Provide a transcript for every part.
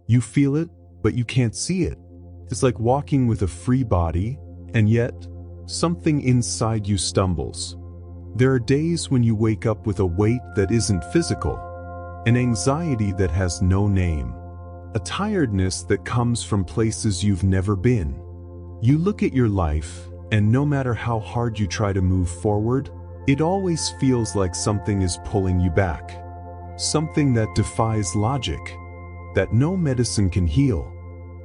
You feel it, but you can't see it. It's like walking with a free body, and yet, something inside you stumbles. There are days when you wake up with a weight that isn't physical, an anxiety that has no name, a tiredness that comes from places you've never been. You look at your life, and no matter how hard you try to move forward, it always feels like something is pulling you back. Something that defies logic, that no medicine can heal.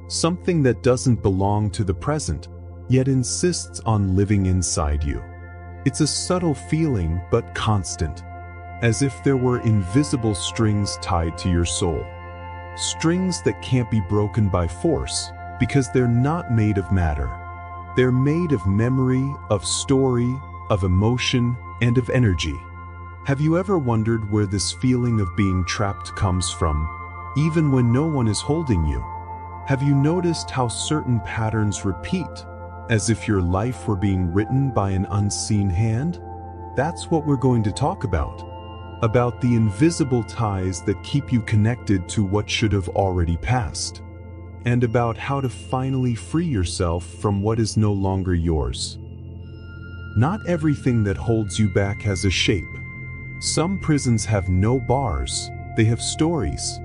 Something that doesn't belong to the present, yet insists on living inside you. It's a subtle feeling, but constant, as if there were invisible strings tied to your soul. Strings that can't be broken by force, because they're not made of matter. They're made of memory, of story, of emotion, and of energy. Have you ever wondered where this feeling of being trapped comes from, even when no one is holding you? Have you noticed how certain patterns repeat, as if your life were being written by an unseen hand? That's what we're going to talk about the invisible ties that keep you connected to what should have already passed, and about how to finally free yourself from what is no longer yours. Not everything that holds you back has a shape. Some prisons have no bars, they have stories.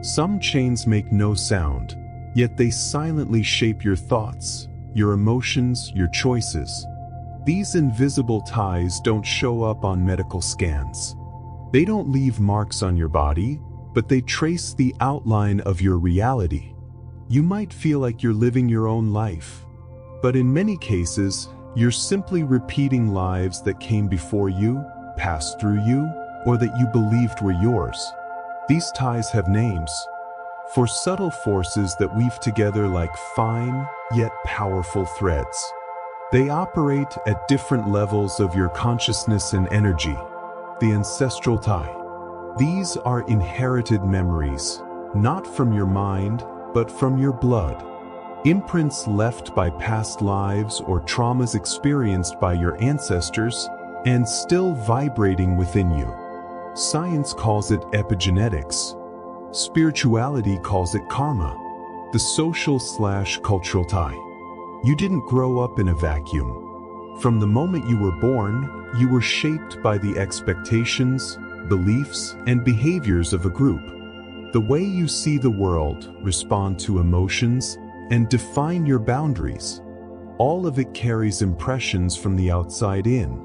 Some chains make no sound, yet they silently shape your thoughts, your emotions, your choices. These invisible ties don't show up on medical scans. They don't leave marks on your body, but they trace the outline of your reality. You might feel like you're living your own life, but in many cases, you're simply repeating lives that came before you, passed through you, or that you believed were yours. These ties have names, for subtle forces that weave together like fine, yet powerful threads. They operate at different levels of your consciousness and energy. The ancestral tie. These are inherited memories, not from your mind, but from your blood. Imprints left by past lives or traumas experienced by your ancestors and still vibrating within you. Science calls it epigenetics. Spirituality calls it karma, the social/cultural tie. You didn't grow up in a vacuum. From the moment you were born, you were shaped by the expectations, beliefs, and behaviors of a group. The way you see the world, respond to emotions, and define your boundaries. All of it carries impressions from the outside in.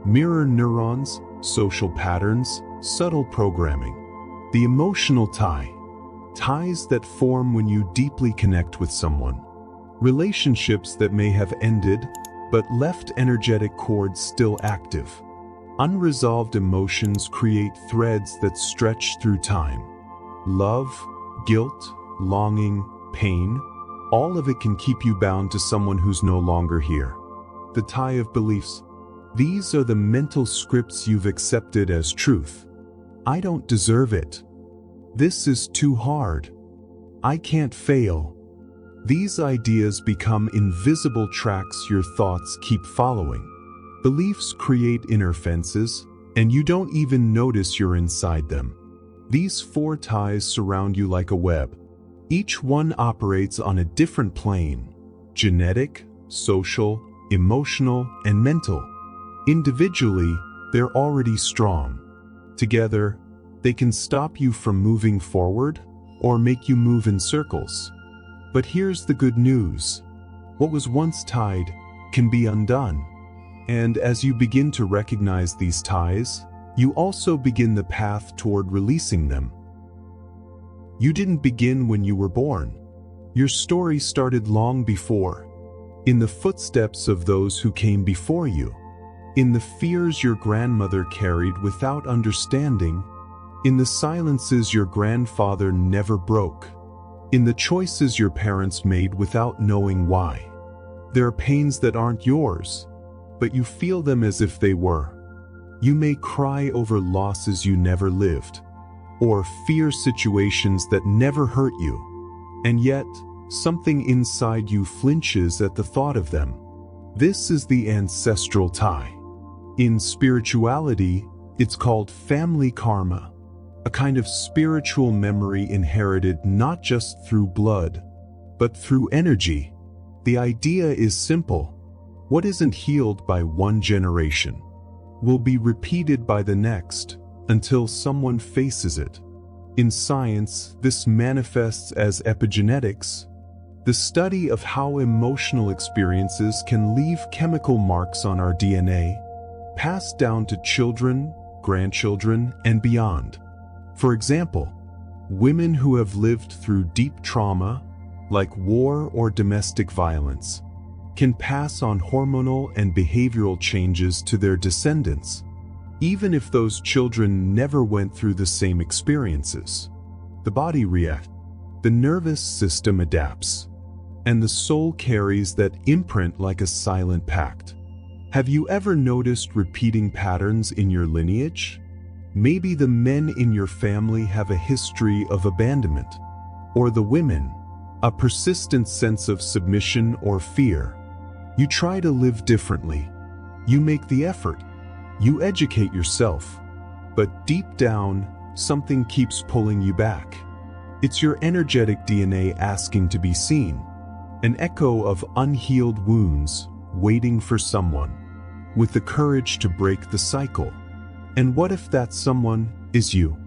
Mirror neurons, social patterns, subtle programming. The emotional tie. Ties that form when you deeply connect with someone. Relationships that may have ended, but left energetic cords still active. Unresolved emotions create threads that stretch through time. Love, guilt, longing, pain, all of it can keep you bound to someone who's no longer here. The tie of beliefs. These are the mental scripts you've accepted as truth. I don't deserve it. This is too hard. I can't fail. These ideas become invisible tracks your thoughts keep following. Beliefs create inner fences, and you don't even notice you're inside them. These four ties surround you like a web. Each one operates on a different plane: genetic, social, emotional, and mental. Individually, they're already strong. Together, they can stop you from moving forward or make you move in circles. But here's the good news. What was once tied can be undone. And as you begin to recognize these ties, you also begin the path toward releasing them. You didn't begin when you were born. Your story started long before, in the footsteps of those who came before you, in the fears your grandmother carried without understanding, in the silences your grandfather never broke, in the choices your parents made without knowing why. There are pains that aren't yours, but you feel them as if they were. You may cry over losses you never lived, or fear situations that never hurt you, and yet something inside you flinches at the thought of them. This is the ancestral tie. In spirituality, it's called family karma. a kind of spiritual memory inherited not just through blood, but through energy. The idea is simple. What isn't healed by one generation will be repeated by the next until someone faces it. In science, this manifests as epigenetics, the study of how emotional experiences can leave chemical marks on our DNA, passed down to children, grandchildren, and beyond. For example, women who have lived through deep trauma, like war or domestic violence, can pass on hormonal and behavioral changes to their descendants, even if those children never went through the same experiences. The body reacts, the nervous system adapts, and the soul carries that imprint like a silent pact. Have you ever noticed repeating patterns in your lineage? Maybe the men in your family have a history of abandonment, or the women, a persistent sense of submission or fear. You try to live differently. You make the effort. You educate yourself. But deep down, something keeps pulling you back. It's your energetic DNA asking to be seen, an echo of unhealed wounds waiting for someone with the courage to break the cycle. And what if that someone is you?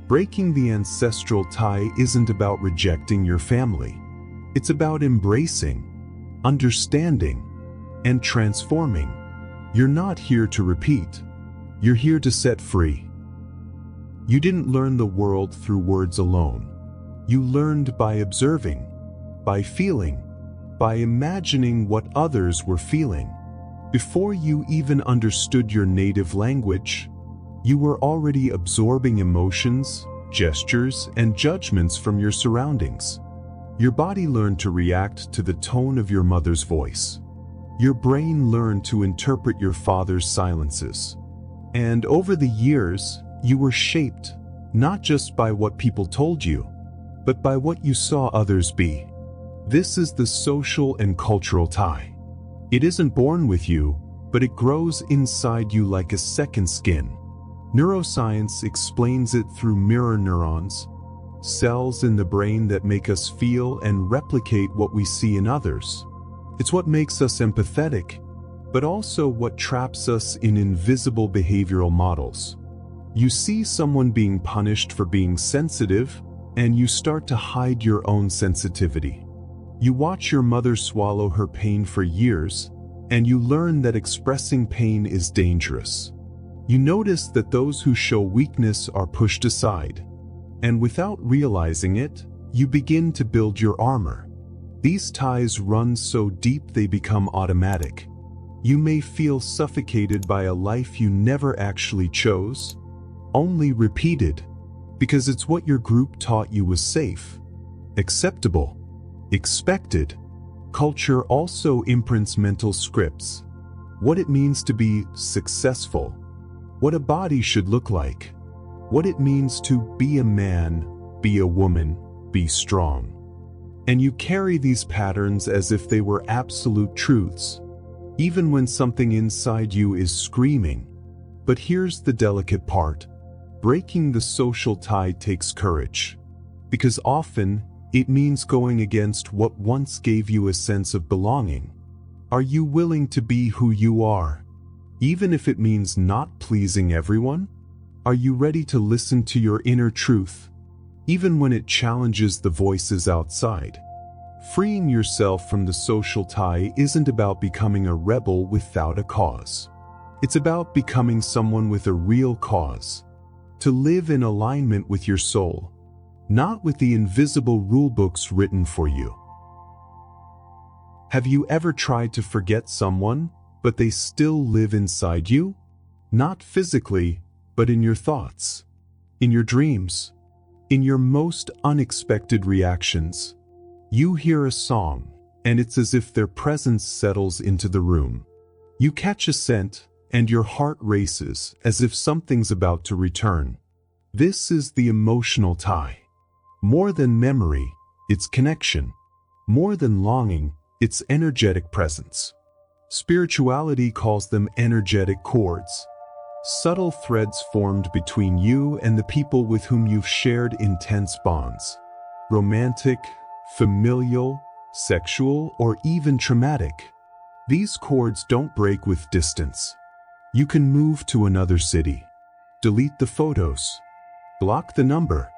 Breaking the ancestral tie isn't about rejecting your family. It's about embracing, understanding, and transforming. You're not here to repeat. You're here to set free. You didn't learn the world through words alone. You learned by observing, by feeling, by imagining what others were feeling. Before you even understood your native language, you were already absorbing emotions, gestures, and judgments from your surroundings. Your body learned to react to the tone of your mother's voice. Your brain learned to interpret your father's silences. And over the years, you were shaped, not just by what people told you, but by what you saw others be. This is the social and cultural tie. It isn't born with you, but it grows inside you like a second skin. Neuroscience explains it through mirror neurons, cells in the brain that make us feel and replicate what we see in others. It's what makes us empathetic, but also what traps us in invisible behavioral models. You see someone being punished for being sensitive, and you start to hide your own sensitivity. You watch your mother swallow her pain for years, and you learn that expressing pain is dangerous. You notice that those who show weakness are pushed aside, and without realizing it, you begin to build your armor. These ties run so deep they become automatic. You may feel suffocated by a life you never actually chose, only repeated, because it's what your group taught you was safe, acceptable, expected. Culture also imprints mental scripts. What it means to be successful, what a body should look like, what it means to be a man, be a woman, be strong. And you carry these patterns as if they were absolute truths, even when something inside you is screaming. But here's the delicate part. Breaking the social tie takes courage, because often it means going against what once gave you a sense of belonging. Are you willing to be who you are, even if it means not pleasing everyone? Are you ready to listen to your inner truth, even when it challenges the voices outside? Freeing yourself from the social tie isn't about becoming a rebel without a cause. It's about becoming someone with a real cause, to live in alignment with your soul, not with the invisible rulebooks written for you. Have you ever tried to forget someone, but they still live inside you? Not physically, but in your thoughts, in your dreams, in your most unexpected reactions. You hear a song, and it's as if their presence settles into the room. You catch a scent, and your heart races as if something's about to return. This is the emotional tie. More than memory, it's connection. More than longing, it's energetic presence. Spirituality calls them energetic cords. Subtle threads formed between you and the people with whom you've shared intense bonds. Romantic, familial, sexual, or even traumatic. These cords don't break with distance. You can move to another city, delete the photos, block the number,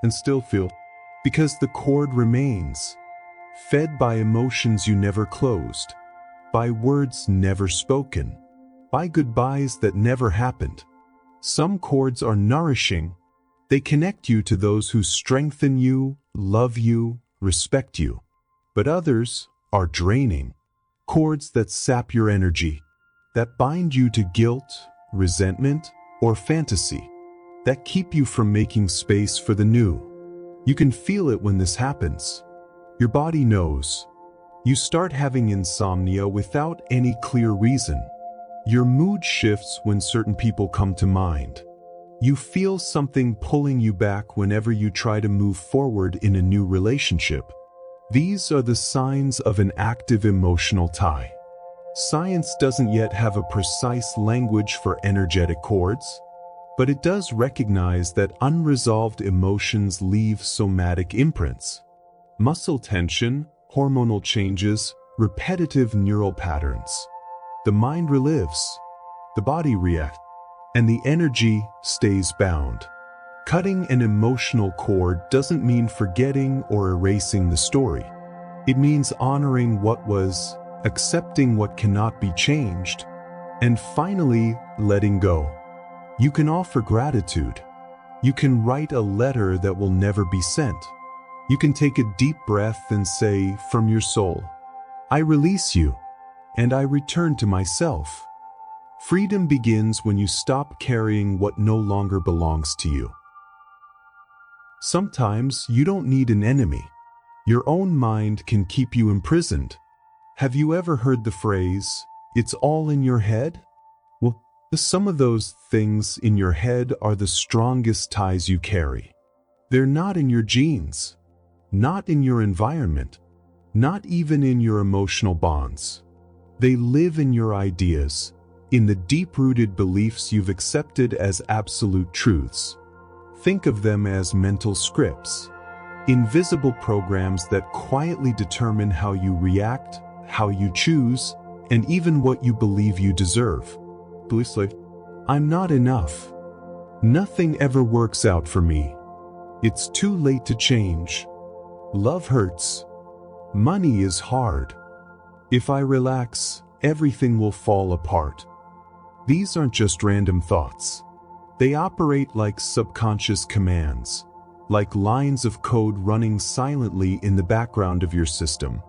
and still feel, because the cord remains, fed by emotions you never closed, by words never spoken, by goodbyes that never happened. Some cords are nourishing. They connect you to those who strengthen you, love you, respect you. But others are draining. Cords that sap your energy, that bind you to guilt, resentment, or fantasy, that keep you from making space for the new. You can feel it when this happens. Your body knows. You start having insomnia without any clear reason. Your mood shifts when certain people come to mind. You feel something pulling you back whenever you try to move forward in a new relationship. These are the signs of an active emotional tie. Science doesn't yet have a precise language for energetic cords, but it does recognize that unresolved emotions leave somatic imprints. Muscle tension, hormonal changes, repetitive neural patterns. The mind relives, the body reacts, and the energy stays bound. Cutting an emotional cord doesn't mean forgetting or erasing the story. It means honoring what was, accepting what cannot be changed, and finally letting go. You can offer gratitude. You can write a letter that will never be sent. You can take a deep breath and say from your soul, "I release you, and I return to myself." Freedom begins when you stop carrying what no longer belongs to you. Sometimes you don't need an enemy. Your own mind can keep you imprisoned. Have you ever heard the phrase, "It's all in your head"? Well, some of those things in your head are the strongest ties you carry. They're not in your genes, not in your environment, not even in your emotional bonds. They live in your ideas, in the deep-rooted beliefs you've accepted as absolute truths. Think of them as mental scripts, invisible programs that quietly determine how you react, how you choose, and even what you believe you deserve. Beliefs like, "I'm not enough. Nothing ever works out for me. It's too late to change. Love hurts. Money is hard. If I relax, everything will fall apart." These aren't just random thoughts. They operate like subconscious commands, like lines of code running silently in the background of your system.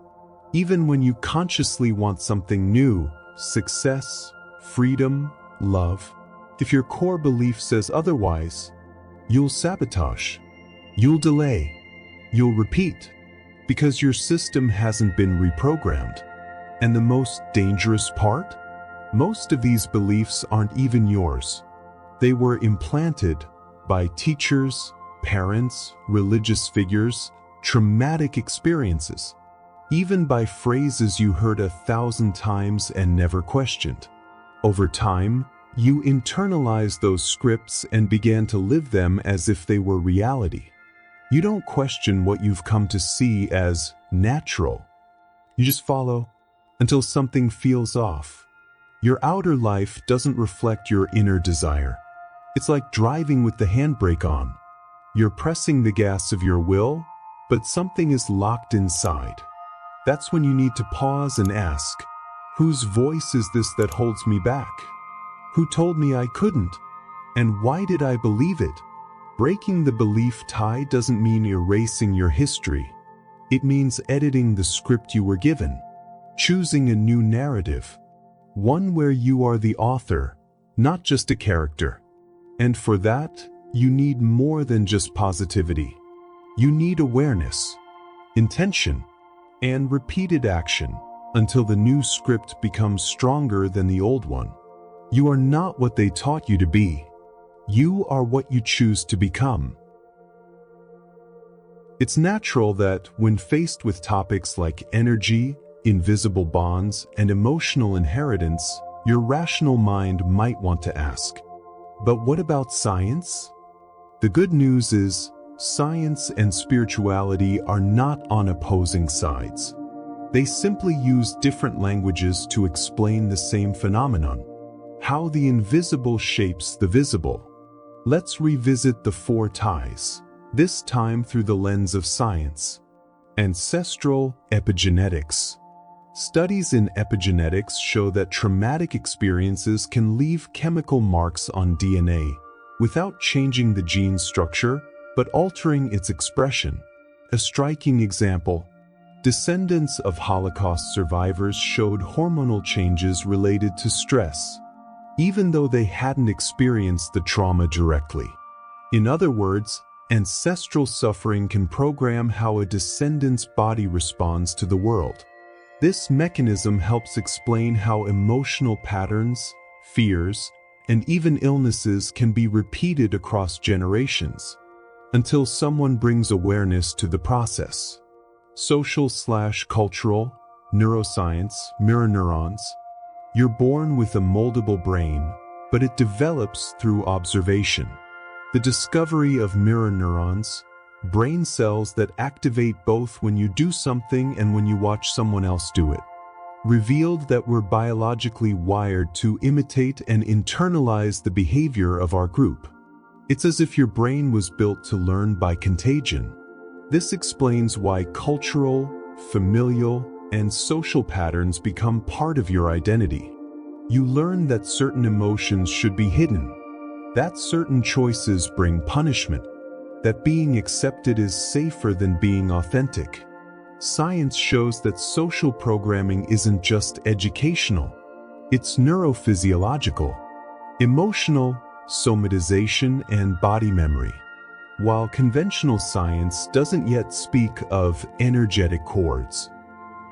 Even when you consciously want something new, success, freedom, love, if your core belief says otherwise, you'll sabotage, you'll delay, you'll repeat, because your system hasn't been reprogrammed. And the most dangerous part? Most of these beliefs aren't even yours. They were implanted by teachers, parents, religious figures, traumatic experiences, even by phrases you heard 1,000 times and never questioned. Over time, you internalized those scripts and began to live them as if they were reality. You don't question what you've come to see as natural. You just follow until something feels off. Your outer life doesn't reflect your inner desire. It's like driving with the handbrake on. You're pressing the gas of your will, but something is locked inside. That's when you need to pause and ask, whose voice is this that holds me back? Who told me I couldn't? And why did I believe it? Breaking the belief tie doesn't mean erasing your history. It means editing the script you were given, choosing a new narrative, one where you are the author, not just a character. And for that, you need more than just positivity. You need awareness, intention, and repeated action until the new script becomes stronger than the old one. You are not what they taught you to be. You are what you choose to become. It's natural that when faced with topics like energy, invisible bonds, and emotional inheritance, your rational mind might want to ask, But what about science? The good news is, science and spirituality are not on opposing sides. They simply use different languages to explain the same phenomenon: how the invisible shapes the visible. Let's revisit the four ties, this time through the lens of science. Ancestral epigenetics. Studies in epigenetics show that traumatic experiences can leave chemical marks on DNA without changing the gene structure, but altering its expression. A striking example: descendants of Holocaust survivors showed hormonal changes related to stress, even though they hadn't experienced the trauma directly. In other words, ancestral suffering can program how a descendant's body responds to the world. This mechanism helps explain how emotional patterns, fears, and even illnesses can be repeated across generations, until someone brings awareness to the process. Social/cultural neuroscience, mirror neurons. You're born with a moldable brain, but it develops through observation. The discovery of mirror neurons, brain cells that activate both when you do something and when you watch someone else do it, revealed that we're biologically wired to imitate and internalize the behavior of our group. It's as if your brain was built to learn by contagion. This explains why cultural, familial, and social patterns become part of your identity. You learn that certain emotions should be hidden, that certain choices bring punishment, that being accepted is safer than being authentic. Science shows that social programming isn't just educational, it's neurophysiological, emotional, somatization, and body memory. While conventional science doesn't yet speak of energetic cords,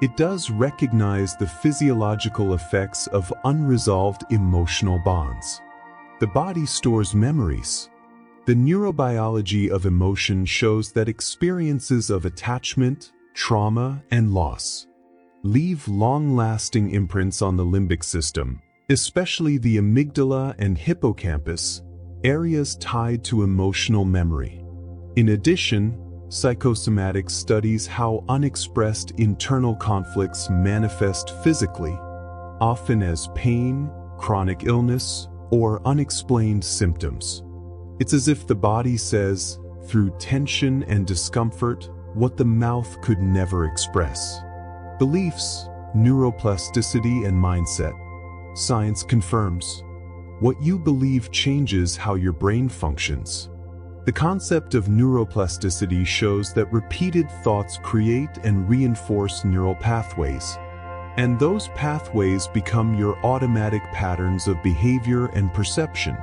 it does recognize the physiological effects of unresolved emotional bonds. The body stores memories. The neurobiology of emotion shows that experiences of attachment, trauma, and loss leave long-lasting imprints on the limbic system, especially the amygdala and hippocampus, areas tied to emotional memory. In addition, psychosomatic studies how unexpressed internal conflicts manifest physically, often as pain, chronic illness, or unexplained symptoms. It's as if the body says, through tension and discomfort, what the mouth could never express. Beliefs, neuroplasticity, and mindset. Science confirms. What you believe changes how your brain functions. The concept of neuroplasticity shows that repeated thoughts create and reinforce neural pathways, and those pathways become your automatic patterns of behavior and perception.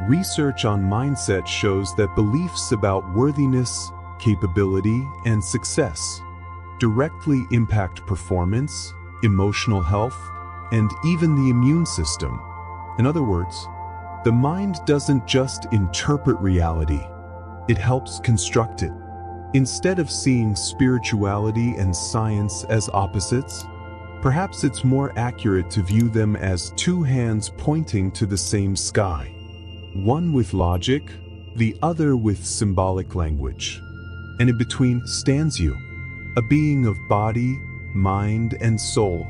Research on mindset shows that beliefs about worthiness, capability, and success directly impact performance, emotional health, and even the immune system. In other words, the mind doesn't just interpret reality, it helps construct it. Instead of seeing spirituality and science as opposites, perhaps it's more accurate to view them as two hands pointing to the same sky. One with logic, the other with symbolic language. And in between stands you, a being of body, mind, and soul,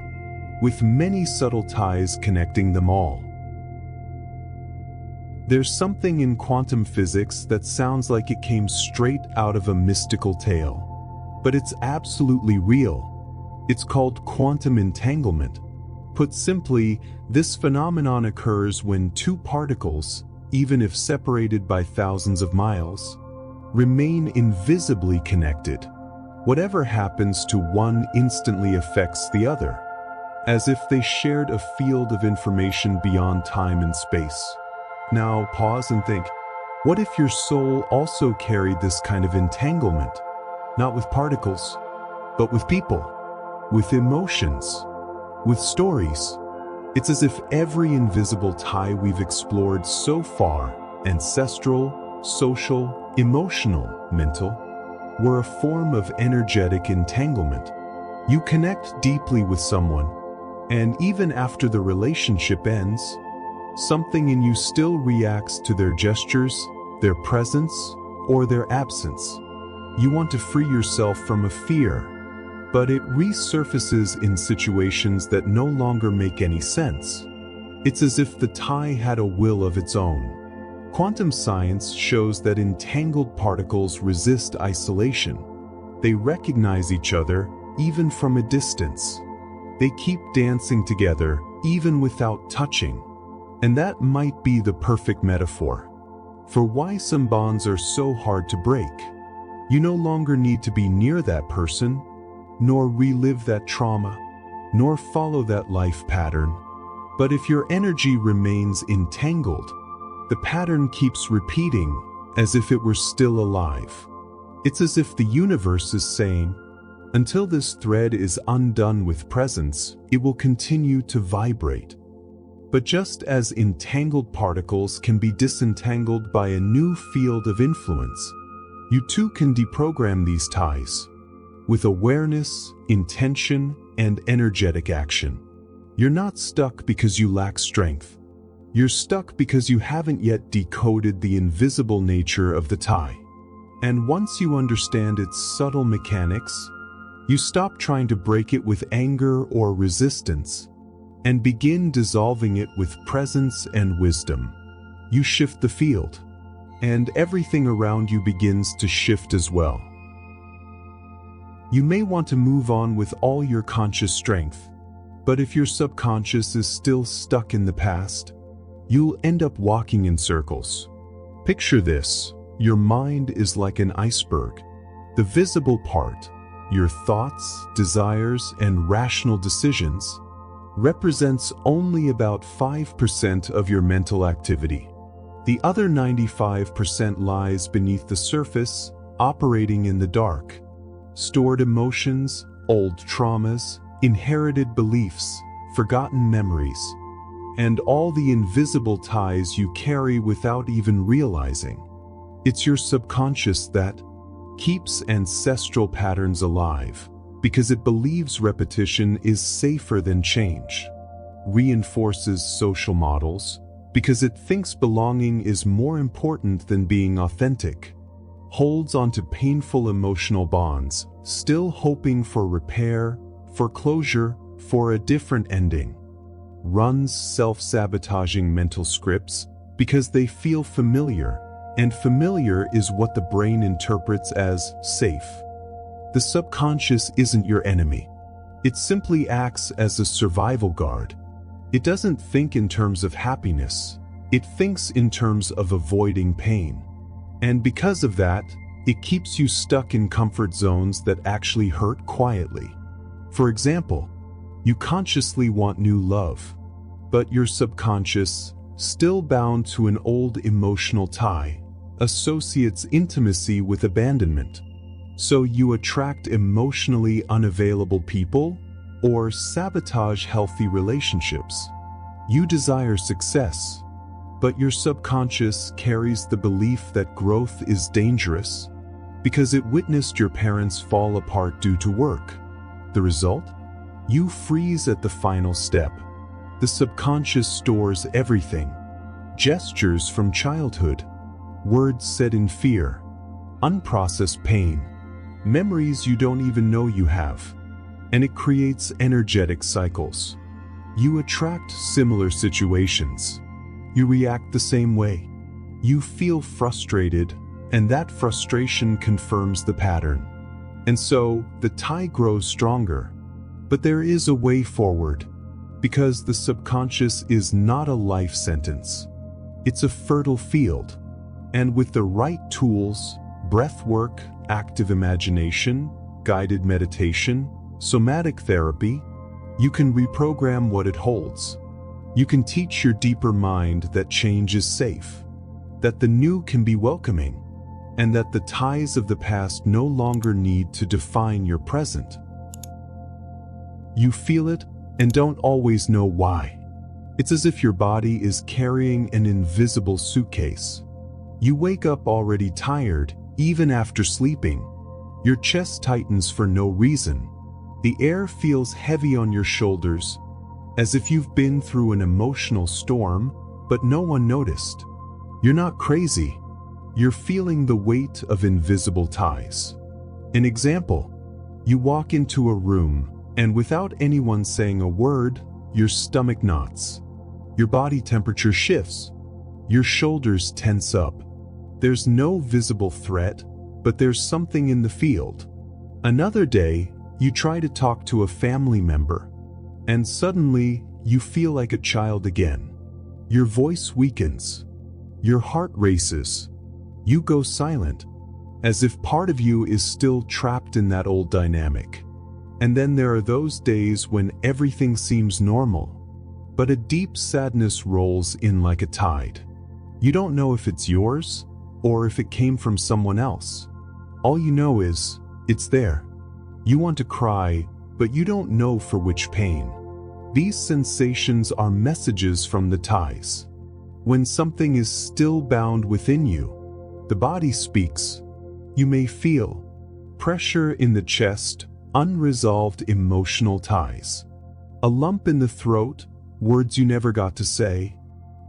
with many subtle ties connecting them all. There's something in quantum physics that sounds like it came straight out of a mystical tale, but it's absolutely real. It's called quantum entanglement. Put simply, this phenomenon occurs when two particles, even if separated by thousands of miles, remain invisibly connected. Whatever happens to one instantly affects the other, as if they shared a field of information beyond time and space. Now pause and think, what if your soul also carried this kind of entanglement? Not with particles, but with people, with emotions, with stories. It's as if every invisible tie we've explored so far, ancestral, social, emotional, mental, were a form of energetic entanglement. You connect deeply with someone, and even after the relationship ends, Something in you still reacts to their gestures, their presence, or their absence. You want to free yourself from a fear, but it resurfaces in situations that no longer make any sense. It's as if the tie had a will of its own. Quantum science shows that entangled particles resist isolation. They recognize each other even from a distance. They keep dancing together even without touching. And that might be the perfect metaphor for why some bonds are so hard to break. You no longer need to be near that person, nor relive that trauma, nor follow that life pattern. But if your energy remains entangled, the pattern keeps repeating as if it were still alive. It's as if the universe is saying, until this thread is undone with presence, it will continue to vibrate. But just as entangled particles can be disentangled by a new field of influence, you too can deprogram these ties with awareness, intention, and energetic action. You're not stuck because you lack strength. You're stuck because you haven't yet decoded the invisible nature of the tie. And once you understand its subtle mechanics, you stop trying to break it with anger or resistance and begin dissolving it with presence and wisdom. You shift the field, and everything around you begins to shift as well. You may want to move on with all your conscious strength, but if your subconscious is still stuck in the past, you'll end up walking in circles. Picture this: your mind is like an iceberg. The visible part, your thoughts, desires, and rational decisions, represents only about 5% of your mental activity. The other 95% lies beneath the surface, operating in the dark. Stored emotions, old traumas, inherited beliefs, forgotten memories, and all the invisible ties you carry without even realizing. It's your subconscious that keeps ancestral patterns alive, because it believes repetition is safer than change, reinforces social models, because it thinks belonging is more important than being authentic, holds onto painful emotional bonds, still hoping for repair, for closure, for a different ending, runs self-sabotaging mental scripts because they feel familiar, and familiar is what the brain interprets as safe. The subconscious isn't your enemy. It simply acts as a survival guard. It doesn't think in terms of happiness. It thinks in terms of avoiding pain. And because of that, it keeps you stuck in comfort zones that actually hurt quietly. For example, you consciously want new love, but your subconscious, still bound to an old emotional tie, associates intimacy with abandonment. So you attract emotionally unavailable people or sabotage healthy relationships. You desire success, but your subconscious carries the belief that growth is dangerous because it witnessed your parents fall apart due to work. The result? You freeze at the final step. The subconscious stores everything: gestures from childhood, words said in fear, unprocessed pain, memories you don't even know you have, and it creates energetic cycles. You attract similar situations. You react the same way. You feel frustrated, and that frustration confirms the pattern. And so, the tie grows stronger. But there is a way forward, because the subconscious is not a life sentence. It's a fertile field. And with the right tools, breath work, active imagination, guided meditation, somatic therapy, you can reprogram what it holds. You can teach your deeper mind that change is safe, that the new can be welcoming, and that the ties of the past no longer need to define your present. You feel it and don't always know why. It's as if your body is carrying an invisible suitcase. You wake up already tired, even after sleeping. Your chest tightens for no reason. The air feels heavy on your shoulders, as if you've been through an emotional storm, but no one noticed. You're not crazy. You're feeling the weight of invisible ties. An example: you walk into a room, and without anyone saying a word, your stomach knots. Your body temperature shifts. Your shoulders tense up. There's no visible threat, but there's something in the field. Another day, you try to talk to a family member, and suddenly, you feel like a child again. Your voice weakens. Your heart races. You go silent, as if part of you is still trapped in that old dynamic. And then there are those days when everything seems normal, but a deep sadness rolls in like a tide. You don't know if it's yours, or if it came from someone else. All you know is, it's there. You want to cry, but you don't know for which pain. These sensations are messages from the ties. When something is still bound within you, the body speaks. You may feel pressure in the chest, unresolved emotional ties. A lump in the throat, words you never got to say.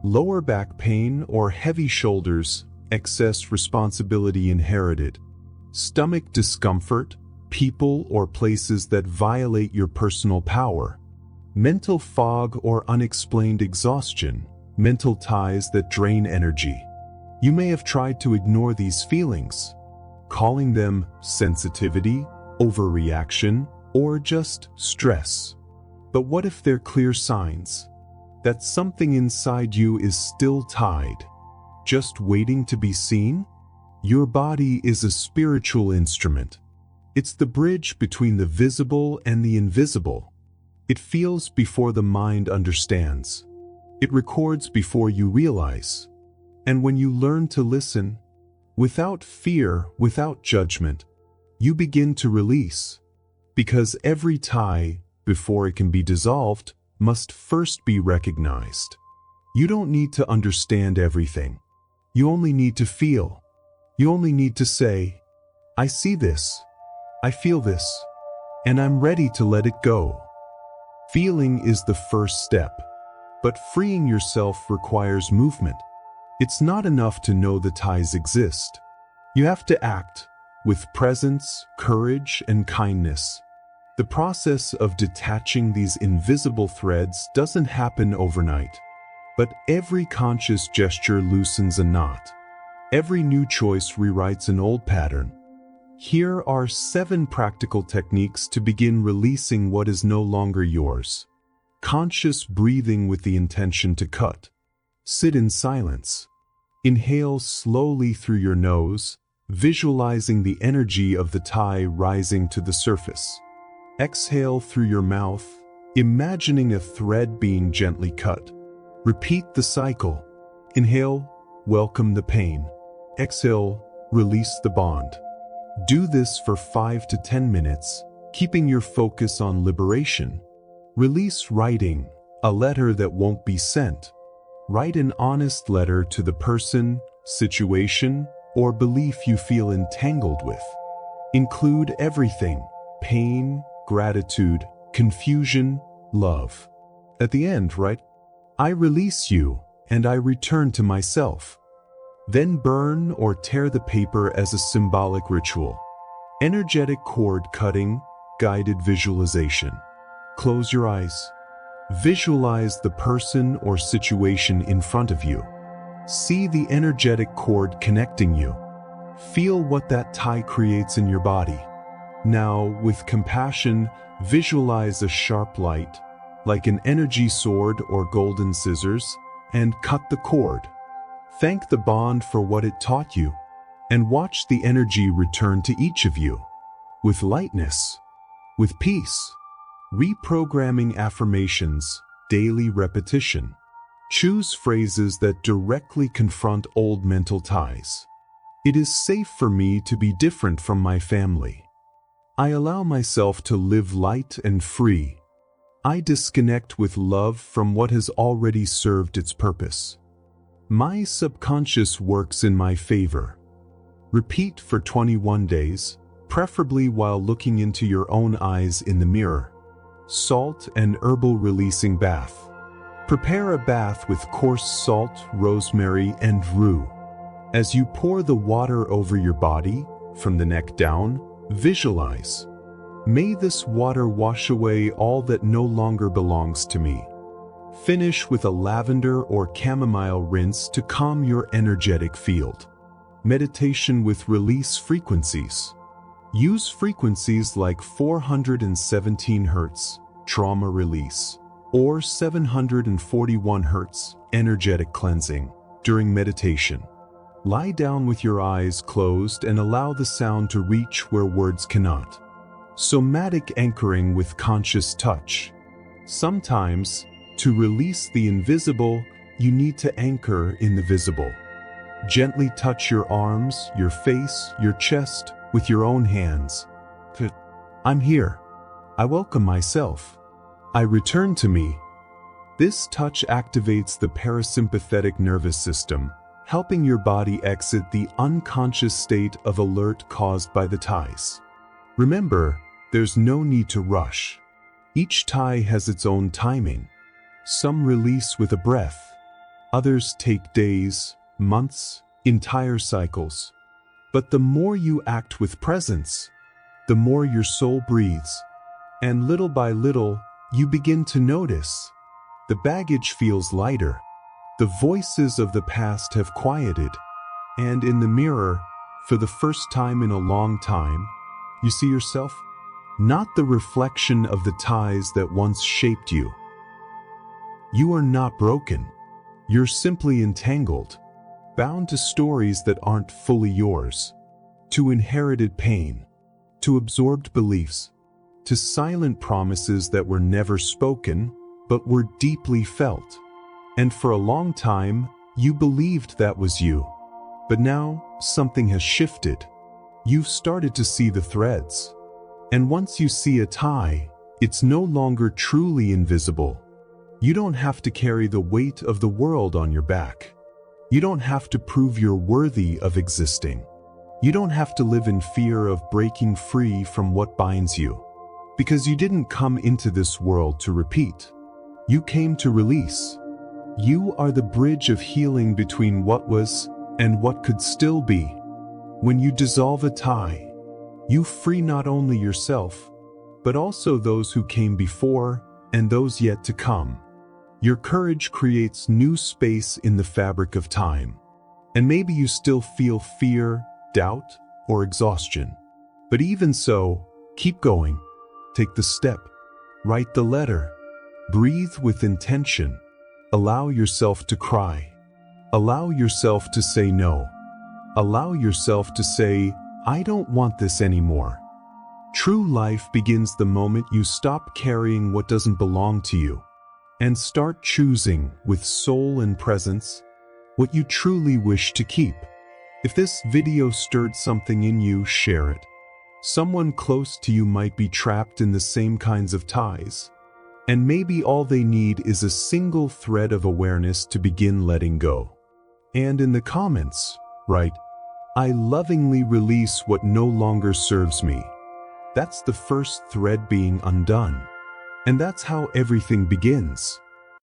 Lower back pain or heavy shoulders, excess responsibility inherited. Stomach discomfort, people or places that violate your personal power. Mental fog or unexplained exhaustion, mental ties that drain energy. You may have tried to ignore these feelings, calling them sensitivity, overreaction, or just stress. But what if they're clear signs that something inside you is still tied, just waiting to be seen? Your body is a spiritual instrument. It's the bridge between the visible and the invisible. It feels before the mind understands. It records before you realize. And when you learn to listen, without fear, without judgment, you begin to release. Because every tie, before it can be dissolved, must first be recognized. You don't need to understand everything. You only need to feel. You only need to say, I see this, I feel this, and I'm ready to let it go. Feeling is the first step, but freeing yourself requires movement. It's not enough to know the ties exist. You have to act with presence, courage, and kindness. The process of detaching these invisible threads doesn't happen overnight, but every conscious gesture loosens a knot. Every new choice rewrites an old pattern. Here are 7 practical techniques to begin releasing what is no longer yours. Conscious breathing with the intention to cut. Sit in silence. Inhale slowly through your nose, visualizing the energy of the tie rising to the surface. Exhale through your mouth, imagining a thread being gently cut. Repeat the cycle. Inhale, welcome the pain. Exhale, release the bond. Do this for 5 to 10 minutes, keeping your focus on liberation. Release writing, a letter that won't be sent. Write an honest letter to the person, situation, or belief you feel entangled with. Include everything: pain, gratitude, confusion, love. At the end, write, I release you, and I return to myself. Then burn or tear the paper as a symbolic ritual. Energetic cord cutting, guided visualization. Close your eyes. Visualize the person or situation in front of you. See the energetic cord connecting you. Feel what that tie creates in your body. Now, with compassion, visualize a sharp light, like an energy sword or golden scissors, and cut the cord. Thank the bond for what it taught you, and watch the energy return to each of you. With lightness, with peace. Reprogramming affirmations, daily repetition. Choose phrases that directly confront old mental ties. It is safe for me to be different from my family. I allow myself to live light and free. I disconnect with love from what has already served its purpose. My subconscious works in my favor. Repeat for 21 days, preferably while looking into your own eyes in the mirror. Salt and herbal releasing bath. Prepare a bath with coarse salt, rosemary, and rue. As you pour the water over your body, from the neck down, visualize. May this water wash away all that no longer belongs to me. Finish with a lavender or chamomile rinse to calm your energetic field. Meditation with release frequencies. Use frequencies like 417 Hz, trauma release, or 741 Hz, energetic cleansing, during meditation. Lie down with your eyes closed and allow the sound to reach where words cannot. Somatic anchoring with conscious touch. Sometimes, to release the invisible, you need to anchor in the visible. Gently touch your arms, your face, your chest with your own hands. I'm here. I welcome myself. I return to me. This touch activates the parasympathetic nervous system, helping your body exit the unconscious state of alert caused by the ties. Remember, there's no need to rush. Each tie has its own timing. Some release with a breath. Others take days, months, entire cycles. But the more you act with presence, the more your soul breathes. And little by little, you begin to notice. The baggage feels lighter. The voices of the past have quieted. And in the mirror, for the first time in a long time, you see yourself, not the reflection of the ties that once shaped you. You are not broken. You're simply entangled, bound to stories that aren't fully yours, to inherited pain, to absorbed beliefs, to silent promises that were never spoken, but were deeply felt. And for a long time, you believed that was you. But now, something has shifted. You've started to see the threads. And once you see a tie, it's no longer truly invisible. You don't have to carry the weight of the world on your back. You don't have to prove you're worthy of existing. You don't have to live in fear of breaking free from what binds you. Because you didn't come into this world to repeat. You came to release. You are the bridge of healing between what was and what could still be. When you dissolve a tie, you free not only yourself, but also those who came before and those yet to come. Your courage creates new space in the fabric of time. And maybe you still feel fear, doubt, or exhaustion. But even so, keep going. Take the step. Write the letter. Breathe with intention. Allow yourself to cry. Allow yourself to say no. Allow yourself to say, I don't want this anymore. True life begins the moment you stop carrying what doesn't belong to you and start choosing with soul and presence what you truly wish to keep. If this video stirred something in you, share it. Someone close to you might be trapped in the same kinds of ties. And maybe all they need is a single thread of awareness to begin letting go. And in the comments, write, I lovingly release what no longer serves me. That's the first thread being undone. And that's how everything begins.